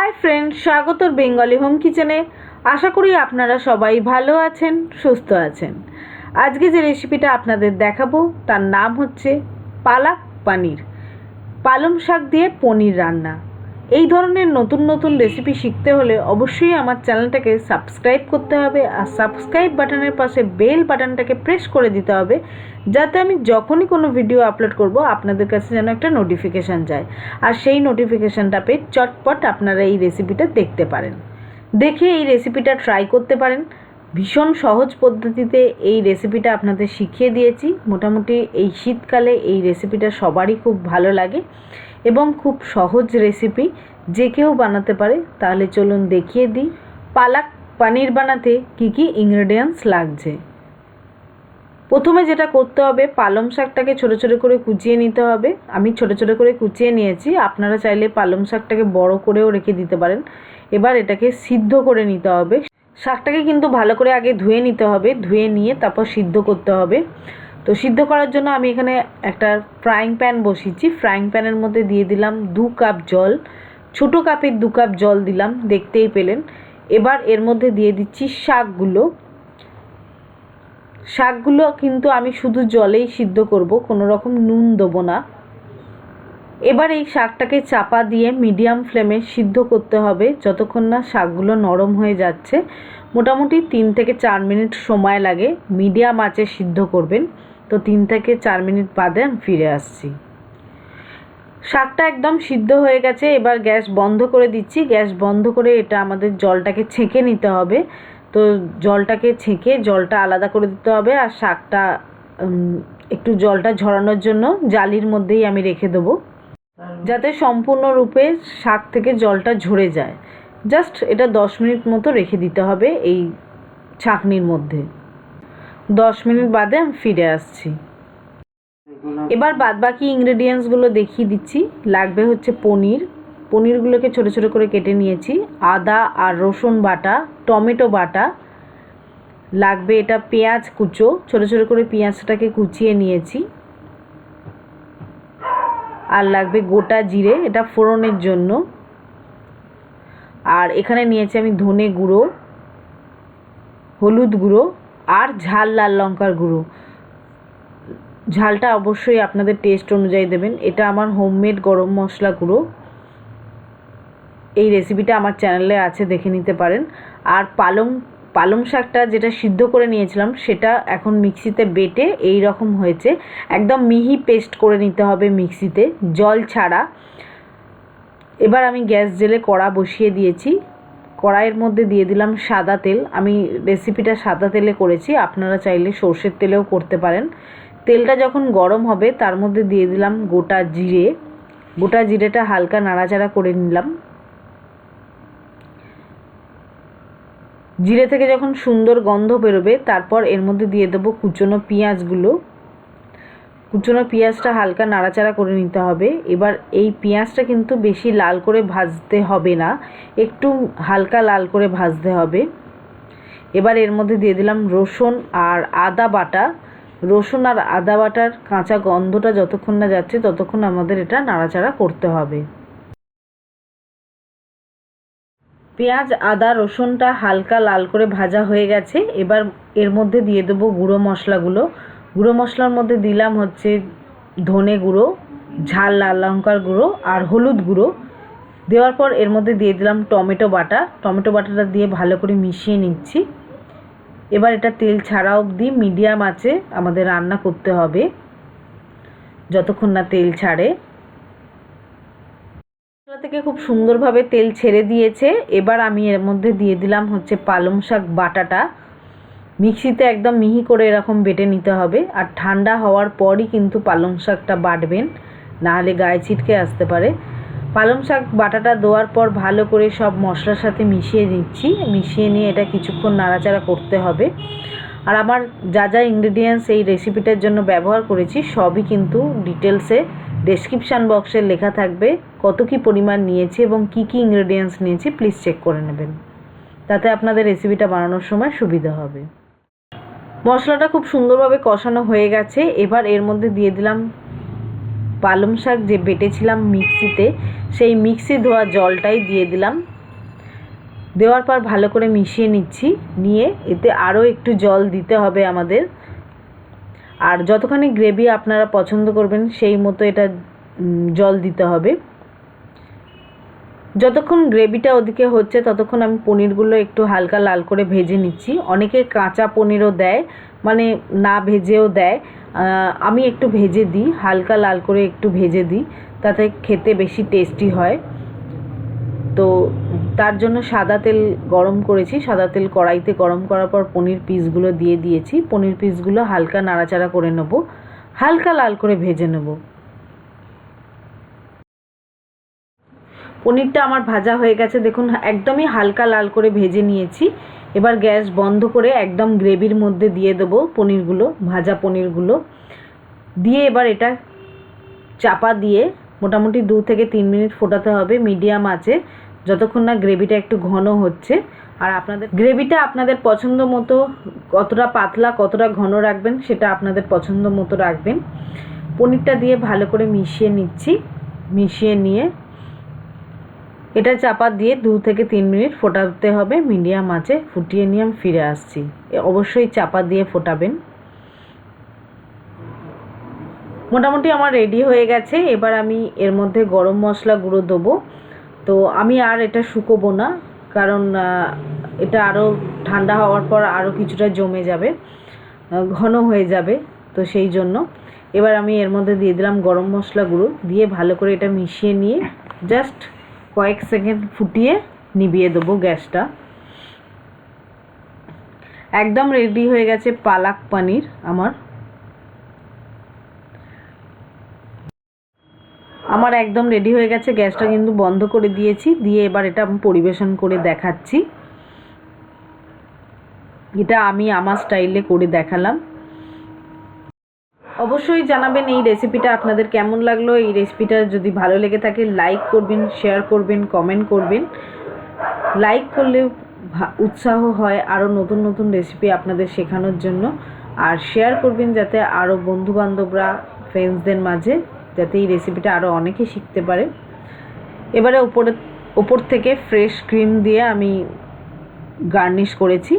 Hi friends, स्वागत Bengali home किचेने। आशा करी आपनारा सबाई भालो आछेन, सुस्थ आछेन। आज के जे रेसिपिटा आपनादेर देखाबो तार नाम होच्छे पालक पनीर, पालং शाक दिए पनीर रान्ना। এই ধরনের নতুন নতুন রেসিপি শিখতে হলে অবশ্যই আমার চ্যানেলটাকে সাবস্ক্রাইব করতে হবে আর সাবস্ক্রাইব বাটনের পাশে বেল বাটনটাকে প্রেস করে দিতে হবে, যাতে আমি যখনই কোনো ভিডিও আপলোড করব আপনাদের কাছে যেন একটা নোটিফিকেশান যায় আর সেই নোটিফিকেশানটা পেয়ে চটপট আপনারা এই রেসিপিটা দেখতে পারেন, দেখে এই রেসিপিটা ট্রাই করতে পারেন। ভীষণ সহজ পদ্ধতিতে এই রেসিপিটা আপনাদের শিখিয়ে দিয়েছি। মোটামুটি এই শীতকালে এই রেসিপিটা সবারই খুব ভালো লাগে এবং খুব সহজ রেসিপি, যে কেউ বানাতে পারে। তাহলে চলুন দেখিয়ে দিই পালক পনির বানাতে কি কি ইনগ্রেডিয়েন্টস লাগছে। প্রথমে যেটা করতে হবে, পালং শাকটাকে ছোটো ছোটো করে কুচিয়ে নিতে হবে। আমি ছোটো ছোটো করে কুচিয়ে নিয়েছি, আপনারা চাইলে পালং শাকটাকে বড় করেও রেখে দিতে পারেন। এবার এটাকে সিদ্ধ করে নিতে হবে। শাকটাকে কিন্তু ভালো করে আগে ধুয়ে নিতে হবে, ধুয়ে নিয়ে তারপর সিদ্ধ করতে হবে। তো সিদ্ধ করার জন্য আমি এখানে একটা ফ্রাইং প্যান বসিয়েছি। ফ্রাইং প্যানের মধ্যে দিয়ে দিলাম 2 কাপ জল, ছোটো কাপের 2 কাপ জল দিলাম, দেখতেই পেলেন। এবার এর মধ্যে দিয়ে দিচ্ছি শাকগুলো কিন্তু আমি শুধু জলেই সিদ্ধ করব, কোনো রকম নুন দেবো না। এবার এই শাকটাকে চাপা দিয়ে মিডিয়াম ফ্লেমে সিদ্ধ করতে হবে যতক্ষণ না শাকগুলো নরম হয়ে যাচ্ছে। মোটামুটি 3 থেকে 4 মিনিট সময় লাগে, মিডিয়াম আঁচে সিদ্ধ করবেন। তো 3 থেকে 4 মিনিট বাদে আমি ফিরে আসছি। শাকটা একদম সিদ্ধ হয়ে গেছে। এবার গ্যাস বন্ধ করে দিচ্ছি। গ্যাস বন্ধ করে এটা আমাদের জলটাকে ছেঁকে নিতে হবে। তো জলটাকে ছেঁকে জলটা আলাদা করে দিতে হবে। আর শাকটা একটু জলটা ঝরানোর জন্য জালির মধ্যেই আমি রেখে দেবো, যাতে সম্পূর্ণরূপে শাক থেকে জলটা ঝরে যায়। জাস্ট এটা 10 মিনিট মতো রেখে দিতে হবে এই ছাঁকনির মধ্যে। 10 মিনিট বাদে আমি ফিরে আসছি। এবার বাদবাকি ইনগ্রেডিয়েন্টসগুলো দেখিয়ে দিচ্ছি। লাগবে হচ্ছে পনিরগুলোকে ছোটো ছোটো করে কেটে নিয়েছি, আদা আর রসুন বাটা, টমেটো বাটা লাগবে। এটা পেঁয়াজ কুচো, ছোটো ছোটো করে পেঁয়াজটাকে কুচিয়ে নিয়েছি। আর লাগবে গোটা জিরে, এটা ফোড়নের জন্য। আর এখানে নিয়েছি আমি ধনে গুঁড়ো, হলুদ গুঁড়ো আর ঝাল লাল লঙ্কার গুঁড়ো। ঝালটা অবশ্যই আপনাদের টেস্ট অনুযায়ী দেবেন। এটা আমার হোমমেড গরম মশলা গুঁড়ো। এই রেসিপিটা আমার চ্যানেলে আছে, দেখে নিতে পারেন। আর পালং শাকটা যেটা সিদ্ধ করে নিয়েছিলাম সেটা এখন মিক্সিতে বেটে এই রকম হয়েছে। একদম মিহি পেস্ট করে নিতে হবে মিক্সিতে, জল ছাড়া। এবার আমি গ্যাস জেলে কড়া বসিয়ে দিয়েছি। কড়াইয়ের মধ্যে দিয়ে দিলাম সাদা তেল। আমি রেসিপিটা সাদা তেলে করেছি, আপনারা চাইলে সর্ষের তেলেও করতে পারেন। তেলটা যখন গরম হবে তার মধ্যে দিয়ে দিলাম গোটা জিরেটা হালকা নাড়াচাড়া করে নিলাম। জিরে থেকে যখন সুন্দর গন্ধ বেরোবে তারপর এর মধ্যে দিয়ে দেবো কুচনো পেঁয়াজটা হালকা নাড়াচাড়া করে নিতে হবে। এবার এই পেঁয়াজটা কিন্তু বেশি লাল করে ভাজতে হবে না, একটু হালকা লাল করে ভাজতে হবে। এবার এর মধ্যে দিয়ে দিলাম রসুন আর আদা বাটার কাঁচা গন্ধটা যতক্ষণ না যাচ্ছে ততক্ষণ আমাদের এটা নাড়াচাড়া করতে হবে। পেঁয়াজ আদা রসুনটা হালকা লাল করে ভাজা হয়ে গেছে। এবার এর মধ্যে দিয়ে দেবো গুঁড়ো মশলার মধ্যে দিলাম হচ্ছে ধনে গুঁড়ো, ঝাল লাল লঙ্কার গুঁড়ো আর হলুদ গুঁড়ো। দেওয়ার পর এর মধ্যে দিয়ে দিলাম টমেটো বাটাটা দিয়ে ভালো করে মিশিয়ে নিচ্ছি। এবার এটা তেল ছাড়া অবধি মিডিয়াম আঁচে আমাদের রান্না করতে হবে যতক্ষণ না তেল ছাড়ে। থেকে খুব সুন্দরভাবে তেল ছেড়ে দিয়েছে। এবার আমি এর মধ্যে দিয়ে দিলাম হচ্ছে পালং শাক বাটাটা। মিক্সিতে একদম মিহি করে এরকম বেটে নিতে হবে। আর ঠান্ডা হওয়ার পরই কিন্তু পালং শাকটা বাটবেন, নাহলে গায়ে ছিটকে আসতে পারে। পালং শাক বাটাটা দেওয়ার পর ভালো করে সব মশলার সাথে মিশিয়ে নিয়ে এটা কিছুক্ষণ নাড়াচাড়া করতে হবে। আর আমার যা যা ইনগ্রেডিয়েন্টস এই রেসিপিটার জন্য ব্যবহার করেছি সবই কিন্তু ডিটেলসে ডেসক্রিপশান বক্সে লেখা থাকবে, কত কী পরিমাণ নিয়েছি এবং কি কি ইনগ্রেডিয়েন্টস নিয়েছি প্লিজ চেক করে নেবেন, তাতে আপনাদের রেসিপিটা বানানোর সময় সুবিধা হবে। মশলাটা খুব সুন্দরভাবে কষানো হয়ে গেছে। এবার এর মধ্যে দিয়ে দিলাম পালং শাক যে বেটেছিলাম মিক্সিতে, সেই মিক্সি ধোয়া জলটাই দিয়ে দিলাম। দেওয়ার পর ভালো করে মিশিয়ে নিচ্ছি। নিয়ে এতে আরও একটু জল দিতে হবে আমাদের। আর যতখানি গ্রেভি আপনারা পছন্দ করবেন সেই মতো এটা জল দিতে হবে। যতক্ষণ গ্রেভিটা ওদিকে হচ্ছে ততক্ষণ আমি পনিরগুলো একটু হালকা লাল করে ভেজে নিচ্ছি। অনেকে কাঁচা পনিরও দেয়, মানে না ভেজেও দেয়। আমি একটু ভেজে দিই, হালকা লাল করে একটু ভেজে দিই, তাতে খেতে বেশি টেস্টি হয়। তো তার জন্য সাদা তেল গরম করেছি। সাদা তেল কড়াইতে গরম করার পর পনির পিসগুলো দিয়ে দিয়েছি। পনির পিসগুলো হালকা নাড়াচাড়া করে নেব, হালকা লাল করে ভেজে নেব। পনিরটা আমার ভাজা হয়ে গেছে, দেখুন একদমই হালকা লাল করে ভেজে নিয়েছি। এবার গ্যাস বন্ধ করে একদম গ্রেভির মধ্যে দিয়ে দেবো পনিরগুলো, ভাজা পনিরগুলো দিয়ে এবার এটা চাপা দিয়ে মোটামুটি 2 থেকে 3 মিনিট ফোটাতে হবে মিডিয়াম আঁচে, যতক্ষণ না গ্রেভিটা একটু ঘন হচ্ছে। আর আপনাদের গ্রেভিটা আপনাদের পছন্দ মতো কতটা পাতলা কতটা ঘন রাখবেন সেটা আপনাদের পছন্দ মতো রাখবেন। পনিরটা দিয়ে ভালো করে মিশিয়ে নিচ্ছি। মিশিয়ে নিয়ে এটা চাপা দিয়ে 2 থেকে 3 মিনিট ফোটাতে হবে মিডিয়াম আঁচে। ফুটিয়ে নিয়ে আমি ফিরে আসছি। অবশ্যই চাপা দিয়ে ফোটাবেন। মোটামুটি আমার রেডি হয়ে গেছে। এবার আমি এর মধ্যে গরম মশলা গুঁড়ো দেবো। তো আমি আর এটা শুকোবো না, কারণ এটা আরও ঠান্ডা হওয়ার পর আরও কিছুটা জমে যাবে, ঘন হয়ে যাবে। তো সেই জন্য এবার আমি এর মধ্যে দিয়ে দিলাম গরম মশলা গুঁড়ো, দিয়ে ভালো করে এটা মিশিয়ে নিয়ে জাস্ট কয়েক সেকেন্ড ফুটিয়ে নিভিয়ে দেবো গ্যাসটা। একদম রেডি হয়ে গেছে পালাক পনির আমার একদম রেডি হয়ে গেছে। গ্যাসটা কিন্তু বন্ধ করে দিয়েছি। দিয়ে এবার এটা আমি পরিবেশন করে দেখাচ্ছি। এটা আমি আমার স্টাইলে করে দেখালাম। অবশ্যই জানাবেন এই রেসিপিটা আপনাদের কেমন লাগলো। এই রেসিপিটা যদি ভালো লেগে থাকে লাইক করবেন, শেয়ার করবেন, কমেন্ট করবেন। লাইক করলে উৎসাহ হয় আরও নতুন নতুন রেসিপি আপনাদের শেখানোর জন্য। আর শেয়ার করবেন যাতে আরও বন্ধুবান্ধবরা, ফ্রেন্ডসদের মাঝে, যাতে এই রেসিপিটা আরও অনেকে শিখতে পারে। এবারে ওপর থেকে ফ্রেশ ক্রিম দিয়ে আমি গার্নিশ করেছি।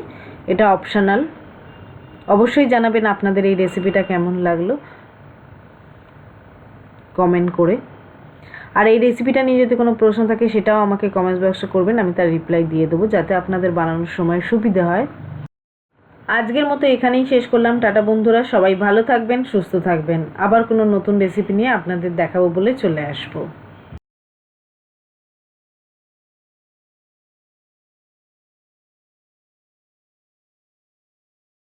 এটা অপশনাল। অবশ্যই জানাবেন আপনাদের এই রেসিপিটা কেমন লাগলো কমেন্ট করে। আর এই রেসিপিটা নিয়ে যদি কোনো প্রশ্ন থাকে সেটাও আমাকে কমেন্ট বক্সে করবেন, আমি তার রিপ্লাই দিয়ে দেবো, যাতে আপনাদের বানানোর সময় সুবিধা হয়। আজকের মতো এখানেই শেষ করলাম। টাটা বন্ধুরা, সবাই ভালো থাকবেন, সুস্থ থাকবেন। আবার কোনো নতুন রেসিপি নিয়ে আপনাদের দেখাবো বলে চলে আসবো।